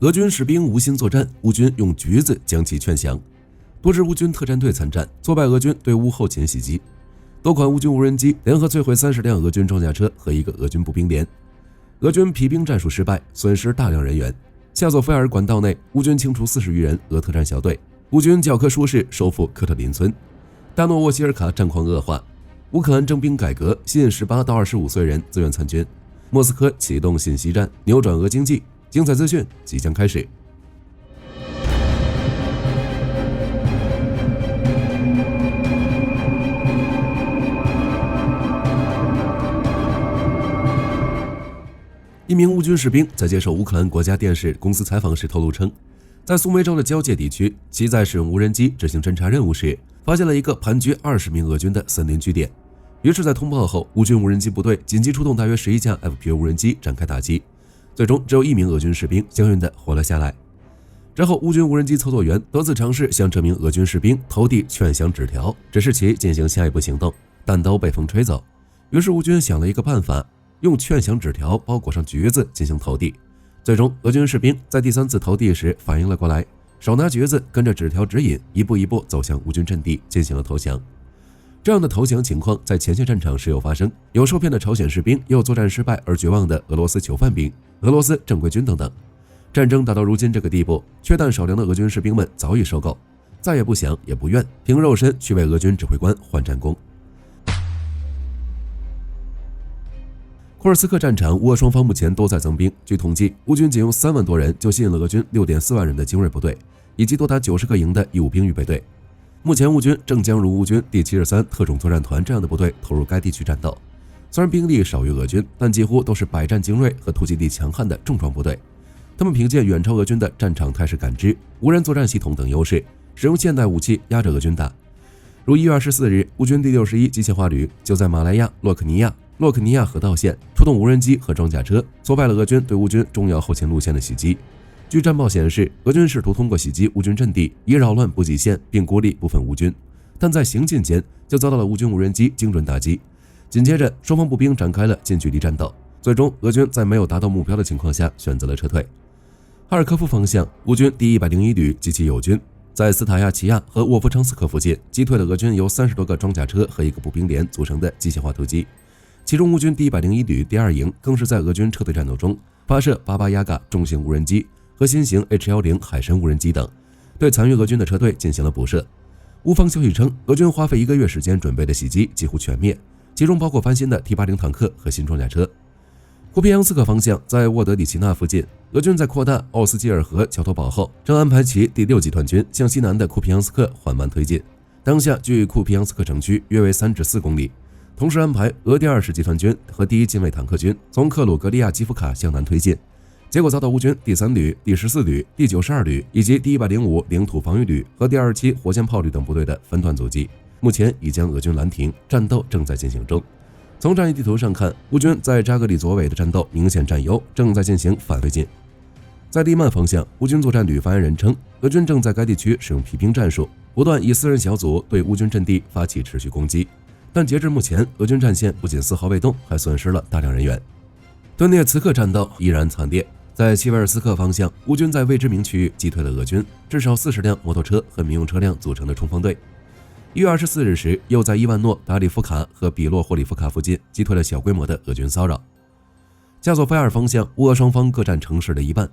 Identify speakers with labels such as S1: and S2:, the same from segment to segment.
S1: 俄军士兵无心作战，乌军用橘子将其劝降。多支乌军特战队参战，挫败俄军对乌后勤袭击。多款乌军无人机联合摧毁30辆俄军装甲车和一个俄军步兵连。俄军皮兵战术失败，损失大量人员。夏索菲尔管道内，乌军清除40余人俄特战小队。乌军教科书式收复科特林村。大诺沃希尔卡战况恶化。乌克兰征兵改革，吸引18到25岁人自愿参军。莫斯科启动信息战，扭转俄经济。精彩资讯即将开始。一名乌军士兵在接受乌克兰国家电视公司采访时透露称，在苏梅州的交界地区，其在使用无人机执行侦察任务时，发现了一个盘踞20名俄军的森林据点。于是，在通报后，乌军无人机部队紧急出动大约11架 FPV 无人机展开打击。最终只有1名俄军士兵幸运地活了下来。之后，乌军无人机操作员多次尝试向这名俄军士兵投递劝降纸条，指示其进行下一步行动，但都被风吹走。于是乌军想了一个办法，用劝降纸条包裹上橘子进行投递。最终，俄军士兵在第3次投递时反应了过来，手拿橘子，跟着纸条指引，一步一步走向乌军阵地，进行了投降。这样的投降情况在前线战场时有发生，有受骗的朝鲜士兵，也有作战失败而绝望的俄罗斯囚犯兵、俄罗斯正规军等等。战争打到如今这个地步，缺弹少粮的俄军士兵们早已受够，再也不想也不愿凭肉身去为俄军指挥官换战功。库尔斯克战场，乌俄双方目前都在增兵。据统计，乌军仅用3万多人就吸引了俄军6.4万人的精锐部队，以及多达90个营的义务兵预备队。目前，乌军正将如乌军第73特种作战团这样的部队投入该地区战斗。虽然兵力少于俄军，但几乎都是百战精锐和突击力强悍的重装部队。他们凭借远超俄军的战场态势感知、无人作战系统等优势，使用现代武器压着俄军打。如1月24日，乌军第61机械化旅就在马来亚洛克尼亚河道线出动无人机和装甲车，挫败了俄军对乌军重要后勤路线的袭击。据战报显示，俄军试图通过袭击乌军阵地，以扰乱补给线并孤立部分乌军，但在行进间就遭到了乌军无人机精准打击。紧接着，双方步兵展开了近距离战斗，最终俄军在没有达到目标的情况下选择了撤退。哈尔科夫方向，乌军第101旅及其友军在斯塔亚齐亚和沃夫昌斯克附近击退了俄军由30多个装甲车和一个步兵连组成的机械化突击。其中，乌军第101旅第2营更是在俄军撤退战斗中发射巴巴亚嘎重型无人机和新型 H-10海神无人机等，对残余俄军的车队进行了补射。乌方消息称，俄军花费1个月时间准备的袭击几乎全灭，其中包括翻新的 T-80坦克和新装甲车。库皮扬斯克方向，在沃德里奇纳附近，俄军在扩大奥斯基尔河桥头堡后，正安排其第6集团军向西南的库皮扬斯克缓慢推进。当下距库皮扬斯克城区约为3至4公里。同时安排俄第20集团军和第1近卫坦克军从克鲁格利亚基夫卡向南推进，结果遭到乌军第3旅、第14旅、第92旅以及第105领土防御旅和第27火箭炮旅等部队的分段阻击，目前已将俄军拦停，战斗正在进行中。从战役地图上看，乌军在扎格里佐韦的战斗明显占优，正在进行反推进。在利曼方向，乌军作战旅发言人称，俄军正在该地区使用皮兵战术，不断以私人小组对乌军阵地发起持续攻击。但截至目前，俄军战线不仅丝毫未动，还损失了大量人员。顿涅茨克战斗依然惨烈，在齐维尔斯克方向，乌军在未知名区域击退了俄军至少40辆摩托车和民用车辆组成的冲锋队。1月24日时，又在伊万诺达里夫卡和比洛霍里夫卡附近击退了小规模的俄军骚扰。加索菲尔方向，乌俄双方各占城市的一半，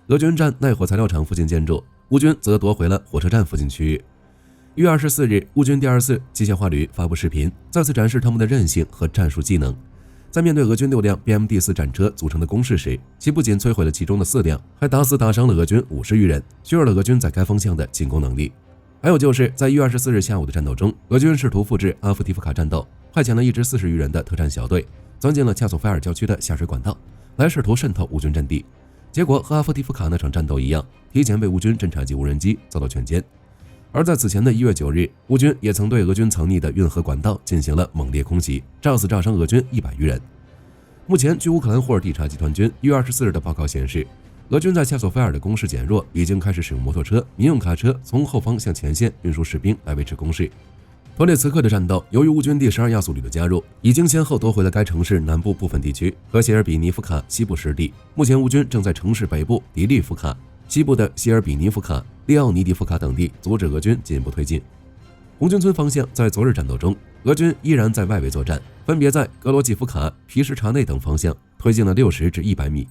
S1: 俄军占耐火材料厂附近建筑，乌军则夺回了火车站附近区域。1月24日，乌军第24机械化旅发布视频，再次展示他们的韧性和战术技能。在面对俄军6辆 BMD-4 战车组成的攻势时，其不仅摧毁了其中的4辆，还打死打伤了俄军50余人，削弱了俄军在该方向的进攻能力。还有就是在1月24日下午的战斗中，俄军试图复制阿夫提夫卡战斗，派遣了一支40余人的特战小队，钻进了恰索菲尔郊区的下水管道，来试图渗透乌军阵地。结果和阿夫提夫卡那场战斗一样，提前被乌军侦察机无人机遭到全歼。而在此前的1月9日，乌军也曾对俄军藏匿的运河管道进行了猛烈空袭，炸死炸伤俄军100余人。目前，据乌克兰霍尔蒂察集团军1月24日的报告显示，俄军在恰索菲尔的攻势减弱，已经开始使用摩托车、民用卡车从后方向前线运输士兵来维持攻势。托列茨克的战斗，由于乌军第12亚速旅的加入，已经先后夺回了该城市南部部分地区和谢尔比尼夫卡西部失地。目前，乌军正在城市北部迪利夫卡、西部的希尔比尼夫卡、利奥尼迪夫卡等地，阻止俄军进一步推进。红军村方向在昨日战斗中，俄军依然在外围作战，分别在格罗季夫卡、皮什查内等方向推进了60至100米。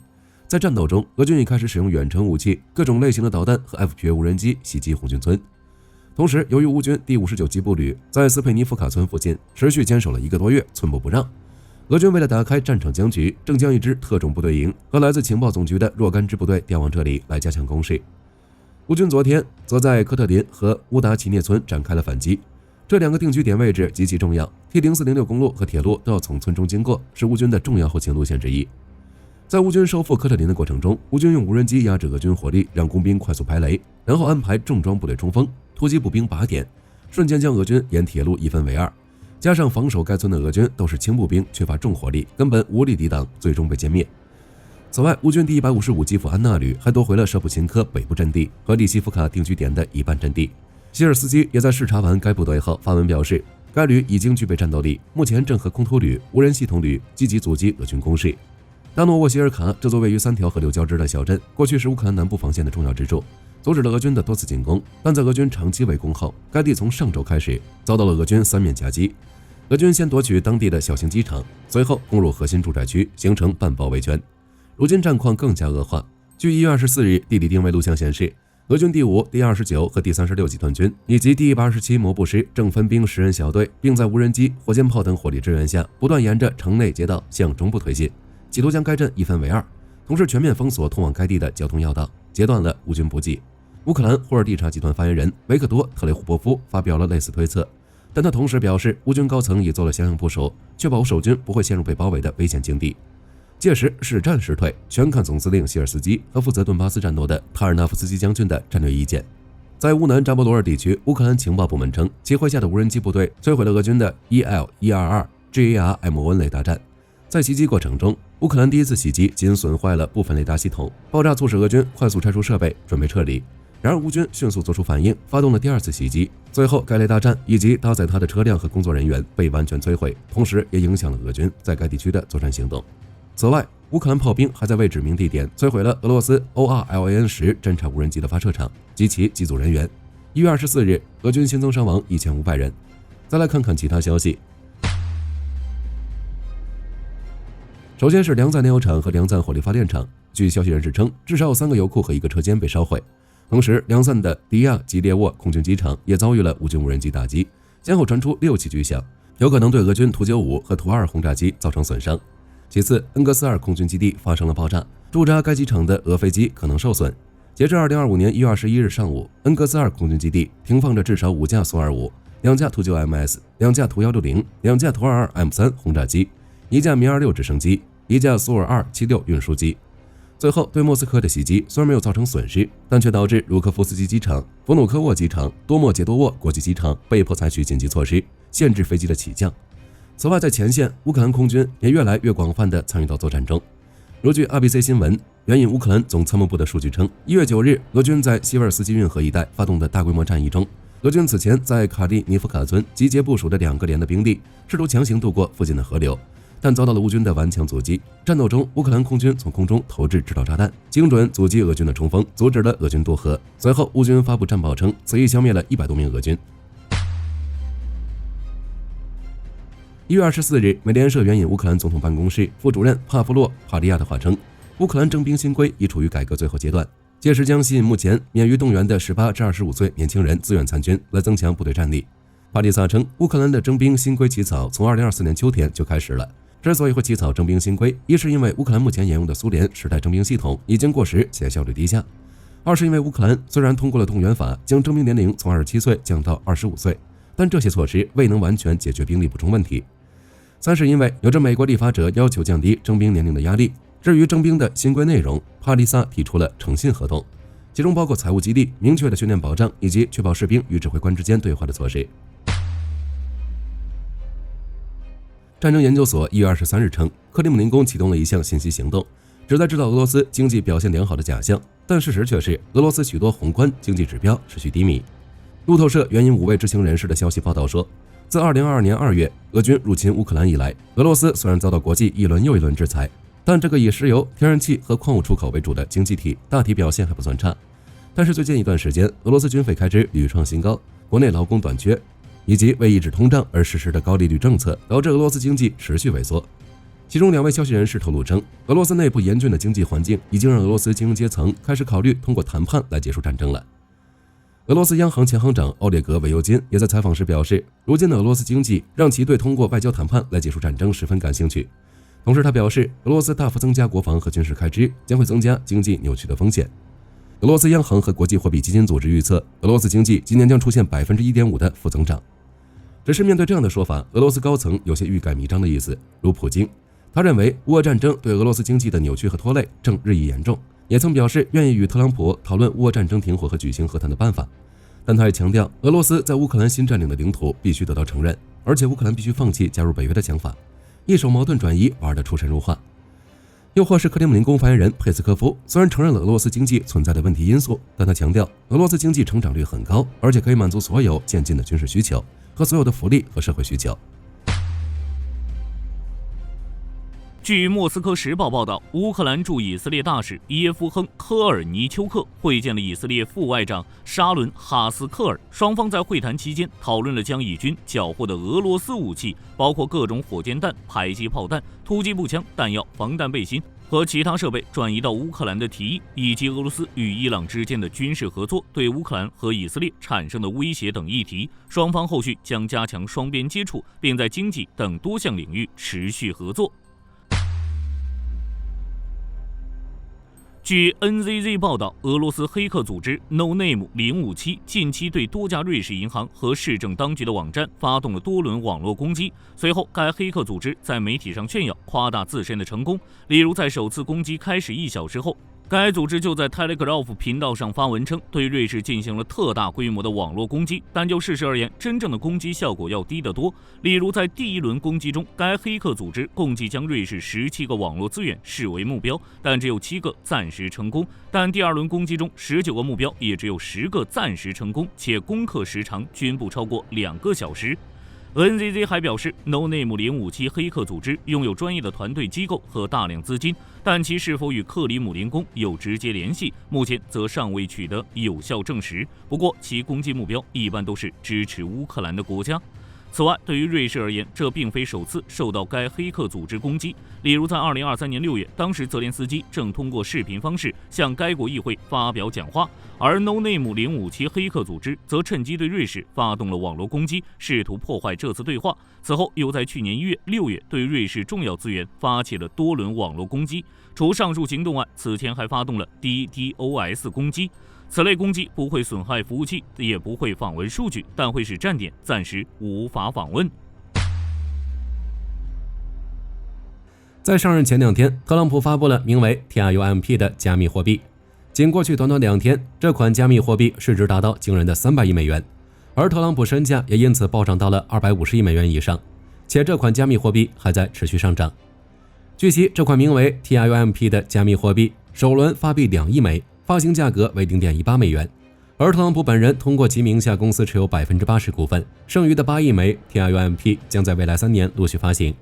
S1: 在战斗中，俄军已开始使用远程武器、各种类型的导弹和 FPV 无人机袭击红军村。同时，由于乌军第59机步旅在斯佩尼夫卡村附近持续坚守了1个多月，寸步不让，俄军为了打开战场僵局，正将一支特种部队营和来自情报总局的若干支部队调往这里来加强攻势。乌军昨天则在科特林和乌达奇涅村展开了反击，这2个定居点位置极其重要 ，T0406 公路和铁路都要从村中经过，是乌军的重要后勤路线之一。在乌军收复科特林的过程中，乌军用无人机压制俄军火力，让工兵快速排雷，然后安排重装部队冲锋，突击步兵靶点，瞬间将俄军沿铁路一分为二。加上防守该村的俄军都是轻步兵，缺乏重火力，根本无力抵挡，最终被歼灭。此外，乌军第155基辅安纳旅还夺回了舍普琴科北部阵地和利西夫卡定居点的一半阵地。希尔斯基也在视察完该部队后发文表示，该旅已经具备战斗力，目前正和空投旅、无人系统旅积极阻击俄军攻势。达诺沃希尔卡这座位于3条河流交织的小镇，过去是乌克兰南部防线的重要支柱，阻止了俄军的多次进攻。但在俄军长期围攻后，该地从上周开始遭到了俄军3面夹击。俄军先夺取当地的小型机场，随后攻入核心住宅区，形成半包围圈。如今战况更加恶化。据1月24日地理定位录像显示，俄军第5、第29和第36集团军以及第187摩步师正分兵10人小队，并在无人机、火箭炮等火力支援下，不断沿着城内街道向中部推进，企图将该镇一分为二，同时全面封锁通往该地的交通要道，截断了乌军补给。乌克兰霍尔蒂察集团发言人维克多·特雷胡波夫发表了类似推测，但他同时表示，乌军高层已做了相应部署，确保守军不会陷入被包围的危险境地。届时是战是退，全看总司令希尔斯基和负责顿巴斯战斗的塔尔纳夫斯基将军的战略意见。在乌南扎波罗尔地区，乌克兰情报部门称，其麾下的无人机部队摧毁了俄军的 EL-122 GAR-M1 雷达站。在袭击过程中，乌克兰第一次袭击仅损坏了部分雷达系统，爆炸促使俄军快速拆除设备，准备撤离。然而乌军迅速做出反应，发动了第2次袭击，最后该雷达站以及搭载它的车辆和工作人员被完全摧毁，同时也影响了俄军在该地区的作战行动。此外，乌克兰炮兵还在未指明地点摧毁了俄罗斯 ORLAN-10 侦察无人机的发射场及其机组人员。1月24日，俄军新增伤亡1500人。再来看看其他消息。首先是梁赞炼油厂和梁赞火力发电厂，据消息人士称，至少有3个油库和1个车间被烧毁。同时，梁赞的迪亚吉列沃空军机场也遭遇了乌军无人机打击，先后传出6起巨响，有可能对俄军图95和图2轰炸机造成损伤。其次，恩格斯尔空军基地发生了爆炸，驻扎该机场的俄飞机可能受损。截至2025年1月21日上午，恩格斯尔空军基地停放着至少5架苏25、2架图9 MS、2架图160、2架图22 M3 轰炸机、1架米26直升机、1架苏276运输机。最后，对莫斯科的袭击虽然没有造成损失，但却导致茹科夫斯基机场、弗努科沃机场、多莫杰多沃国际机场被迫采取紧急措施，限制飞机的起降。此外，在前线，乌克兰空军也越来越广泛地参与到作战中。如据 RBC 新闻援引乌克兰总参谋部的数据称，1月9日，俄军在西维尔斯基运河一带发动的大规模战役中，俄军此前在卡利尼夫卡村集结部署的2个连的兵力，试图强行渡过附近的河流，但遭到了乌军的顽强阻击。战斗中，乌克兰空军从空中投掷制导炸弹，精准阻击俄军的冲锋，阻止了俄军渡河。随后，乌军发布战报称，此役消灭了100多名俄军。1月24日，美联社援引乌克兰总统办公室副主任帕夫洛·帕利亚的话称，乌克兰征兵新规已处于改革最后阶段，届时将吸引目前免于动员的18至25岁年轻人自愿参军，来增强部队战力。帕利萨称，乌克兰的征兵新规起草从2024年秋天就开始了。之所以会起草征兵新规，一是因为乌克兰目前沿用的苏联时代征兵系统已经过时且效率低下；二是因为乌克兰虽然通过了动员法，将征兵年龄从27岁降到25岁，但这些措施未能完全解决兵力补充问题。三是因为有着美国立法者要求降低征兵年龄的压力。至于征兵的新规内容，帕利萨提出了诚信合同，其中包括财务激励、明确的训练保障以及确保士兵与指挥官之间对话的措施。战争研究所1月23日称，克里姆林宫启动了一项信息行动，旨在制造俄罗斯经济表现良好的假象，但事实却是俄罗斯许多宏观经济指标持续低迷。路透社援引5位知情人士的消息报道说，自2022年2月俄军入侵乌克兰以来，俄罗斯虽然遭到国际一轮又一轮制裁，但这个以石油、天然气和矿物出口为主的经济体大体表现还不算差，但是最近一段时间，俄罗斯军费开支屡创新高，国内劳工短缺，以及为抑制通胀而实施的高利率政策，导致俄罗斯经济持续萎缩。其中2位消息人士透露称，俄罗斯内部严峻的经济环境已经让俄罗斯精英阶层开始考虑通过谈判来结束战争了。俄罗斯央行前行长奥列格·韦尤金也在采访时表示，如今的俄罗斯经济让其对通过外交谈判来结束战争十分感兴趣。同时他表示，俄罗斯大幅增加国防和军事开支将会增加经济扭曲的风险。俄罗斯央行和国际货币基金组织预测，俄罗斯经济今年将出现 1.5% 的负增长。只是面对这样的说法，俄罗斯高层有些欲盖弥彰的意思，如普京。他认为乌俄战争对俄罗斯经济的扭曲和拖累正日益严重，也曾表示愿意与特朗普讨论乌俄战争停火和举行和谈的办法。但他也强调，俄罗斯在乌克兰新占领的领土必须得到承认，而且乌克兰必须放弃加入北约的想法，一手矛盾转移玩得出神入化。又或是克里姆林宫发言人佩斯科夫虽然承认了俄罗斯经济存在的问题因素，但他强调俄罗斯经济成长率很高，而且可以满足所有渐进的军事需求和所有的福利和社会需求。
S2: 据莫斯科时报报道，乌克兰驻以色列大使耶夫亨·科尔尼丘克会见了以色列副外长沙伦·哈斯克尔，双方在会谈期间讨论了将以军缴获的俄罗斯武器，包括各种火箭弹、迫击炮弹、突击步枪、弹药、防弹背心和其他设备转移到乌克兰的提议，以及俄罗斯与伊朗之间的军事合作对乌克兰和以色列产生的威胁等议题。双方后续将加强双边接触，并在经济等多项领域持续合作。据 NZZ 报道，俄罗斯黑客组织 NoName 057近期对多家瑞士银行和市政当局的网站发动了多轮网络攻击。随后，该黑客组织在媒体上炫耀夸大自身的成功，例如在首次攻击开始1小时后，该组织就在 Telegraph 频道上发文称，对瑞士进行了特大规模的网络攻击，但就事实而言，真正的攻击效果要低得多。例如，在第一轮攻击中，该黑客组织共计将瑞士17个网络资源视为目标，但只有7个暂时成功。但第二轮攻击中，19个目标也只有10个暂时成功，且攻克时长均不超过2个小时。NZZ 还表示 ，NoName 057黑客组织拥有专业的团队机构和大量资金，但其是否与克里姆林宫有直接联系，目前则尚未取得有效证实。不过，其攻击目标一般都是支持乌克兰的国家。此外，对于瑞士而言，这并非首次受到该黑客组织攻击。例如，在2023年6月，当时泽连斯基正通过视频方式向该国议会发表讲话，而 NoName 057黑客组织则趁机对瑞士发动了网络攻击，试图破坏这次对话。此后，又在去年1月、6月对瑞士重要资源发起了多轮网络攻击。除上述行动外，此前还发动了 DDoS 攻击。此类攻击不会损害服务器，也不会访问数据，但会使站点暂时无法访问。
S1: 在上任前2天，特朗普发布了名为 TRUMP 的加密货币。仅过去短短2天，这款加密货币市值达到惊人的300亿美元，而特朗普身价也因此暴涨到了250亿美元以上，且这款加密货币还在持续上涨。据悉，这款名为 TRUMP 的加密货币首轮发币2亿枚，发行价格为 0.18 美元，而特朗普本人通过其名下公司持有 80% 股份，剩余的8亿枚 TRUMP 将在未来3年陆续发行。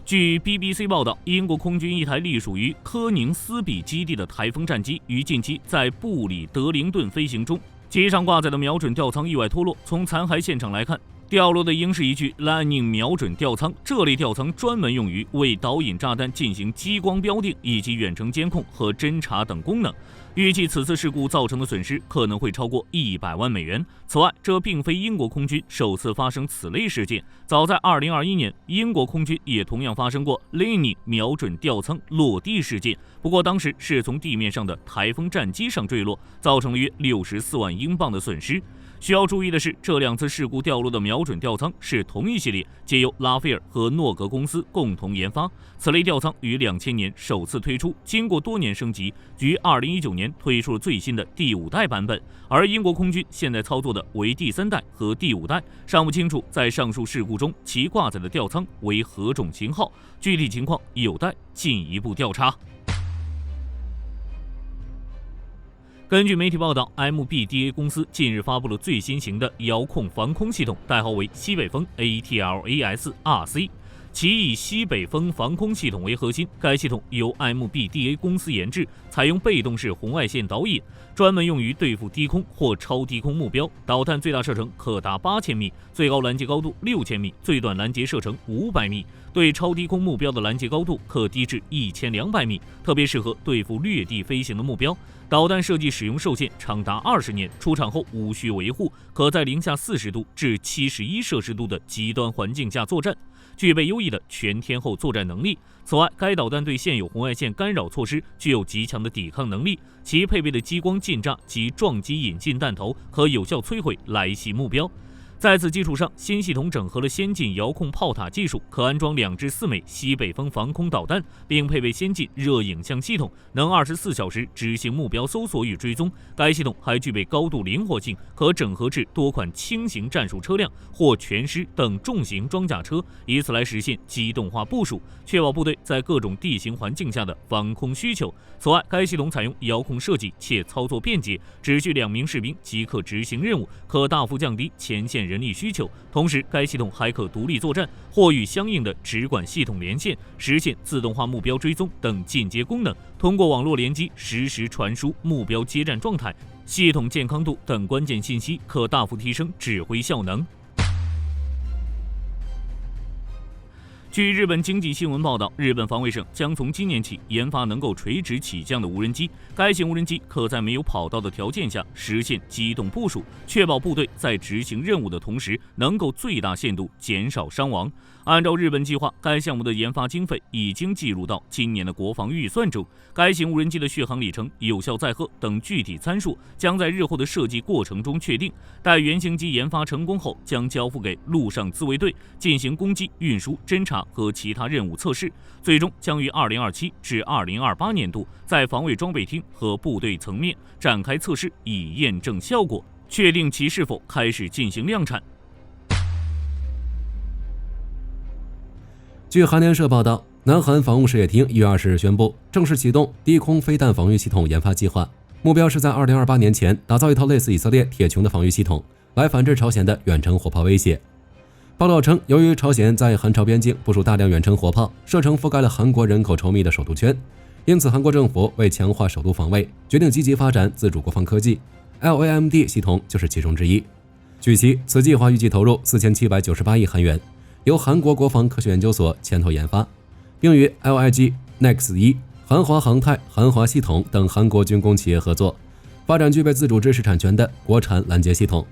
S2: 据 BBC 报道，英国空军一台隶属于科宁斯比基地的台风战机于近期在布里德灵顿飞行中，机上挂载的瞄准吊舱意外脱落。从残骸现场来看，掉落的应是一具兰宁瞄准吊舱，这类吊舱专门用于为导引炸弹进行激光标定以及远程监控和侦察等功能。预计此次事故造成的损失可能会超过100万美元。此外，这并非英国空军首次发生此类事件，早在2021年，英国空军也同样发生过雷尼瞄准吊舱落地事件，不过当时是从地面上的台风战机上坠落，造成了约64万英镑的损失。需要注意的是，这2次事故掉落的瞄准吊舱是同一系列，皆由拉斐尔和诺格公司共同研发。此类吊舱于2000年首次推出，经过多年升级，于2019年推出了最新的第5代版本，而英国空军现在操作的为第3代和第5代，尚不清楚在上述事故中其挂载的吊舱为何种型号，具体情况有待进一步调查。根据媒体报道 ，MBDA 公司近日发布了最新型的遥控防空系统，代号为西北风 ATLAS-RC。其以西北风防空系统为核心，该系统由 MBDA 公司研制，采用被动式红外线导引，专门用于对付低空或超低空目标。导弹最大射程可达8000米，最高拦截高度6000米，最短拦截射程500米。对超低空目标的拦截高度可低至1200米，特别适合对付掠地飞行的目标。导弹设计使用寿限长达20年，出厂后无需维护，可在零下40度至71摄氏度的极端环境下作战，具备优异的全天候作战能力。此外，该导弹对现有红外线干扰措施具有极强的抵抗能力，其配备的激光近炸及撞击引进弹头可有效摧毁来袭目标。在此基础上，新系统整合了先进遥控炮塔技术，可安装2至4枚西北风防空导弹，并配备先进热影像系统，能24小时执行目标搜索与追踪。该系统还具备高度灵活性，可整合至多款轻型战术车辆或全师等重型装甲车，以此来实现机动化部署，确保部队在各种地形环境下的防空需求。此外，该系统采用遥控设计且操作便捷，只需2名士兵即可执行任务，可大幅降低前线人力需求。同时，该系统还可独立作战或与相应的直管系统连线，实现自动化目标追踪等进阶功能。通过网络联机实时传输目标接战状态、系统健康度等关键信息，可大幅提升指挥效能。据日本经济新闻报道，日本防卫省将从今年起研发能够垂直起降的无人机。该型无人机可在没有跑道的条件下实现机动部署，确保部队在执行任务的同时能够最大限度减少伤亡。按照日本计划，该项目的研发经费已经计入到今年的国防预算中。该型无人机的续航里程、有效载荷等具体参数将在日后的设计过程中确定。待原型机研发成功后，将交付给陆上自卫队进行攻击、运输、侦察和其他任务测试，最终将于2027至2028年度在防卫装备厅和部队层面展开测试，以验证效果，确定其是否开始进行量产。
S1: 据韩联社报道，南韩防务事业厅1月20日宣布，正式启动低空飞弹防御系统研发计划，目标是在2028年前打造一套类似以色列铁穹的防御系统，来反制朝鲜的远程火炮威胁。报道称，由于朝鲜在韩朝边境部署大量远程火炮，射程覆盖了韩国人口稠密的首都圈，因此韩国政府为强化首都防卫，决定积极发展自主国防科技 ，LAMD 系统就是其中之一。据悉，此计划预计投入4798亿韩元，由韩国国防科学研究所牵头研发，并与 LIG、NEX1、韩华航太、韩华系统等韩国军工企业合作，发展具备自主知识产权的国产拦截系统。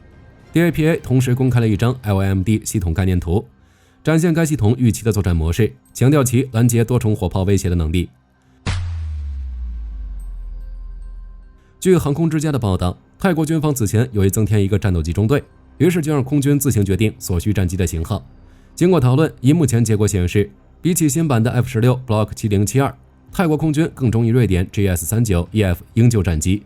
S1: DAPA 同时公开了一张 LAMD 系统概念图，展现该系统预期的作战模式，强调其拦截多重火炮威胁的能力。据航空之家的报道，泰国军方此前有意增添一个战斗机中队，于是就让空军自行决定所需战机的型号。经过讨论，以目前结果显示，比起新版的 F-16 Block 7072，泰国空军更中意瑞典 GS-39EF 鹰救战机。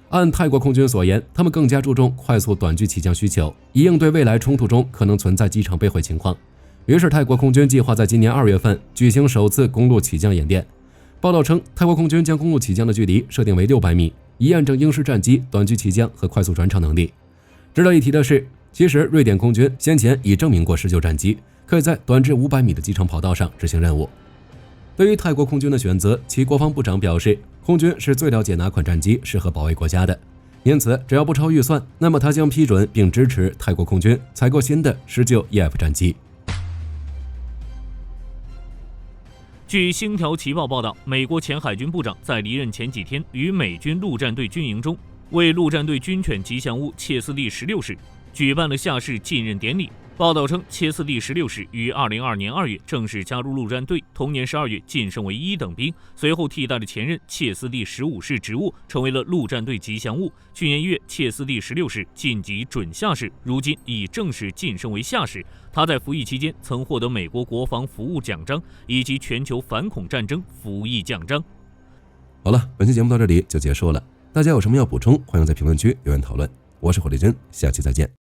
S1: 按泰国空军所言，他们更加注重快速短距起降需求，以应对未来冲突中可能存在机场被毁情况。于是，泰国空军计划在今年2月份举行首次公路起降演练。报道称，泰国空军将公路起降的距离设定为600米，以验证鹰式战机短距起降和快速转场能力。值得一提的是，其实瑞典空军先前已证明过施救战机可以在短至500米的机场跑道上执行任务。对于泰国空军的选择，其国防部长表示，空军是最了解哪款战机适合保卫国家的，因此只要不超预算，那么他将批准并支持泰国空军采购新的施救 EF 战机。
S2: 据星条旗报报道，美国前海军部长在离任前几天于美军陆战队军营中为陆战队军犬吉祥物切斯蒂16世举办了下士继任典礼。报道称，切斯蒂16世于2022年2月正式加入陆战队，同年12月晋升为1等兵，随后替代了前任切斯蒂15世职务，成为了陆战队吉祥物。去年1月，切斯蒂16世晋级准下士，如今已正式晋升为下士。他在服役期间曾获得美国国防服务奖章以及全球反恐战争服役奖章。
S1: 好了，本期节目到这里就结束了，大家有什么要补充，欢迎在评论区留言讨论。我是火力真，下期再见。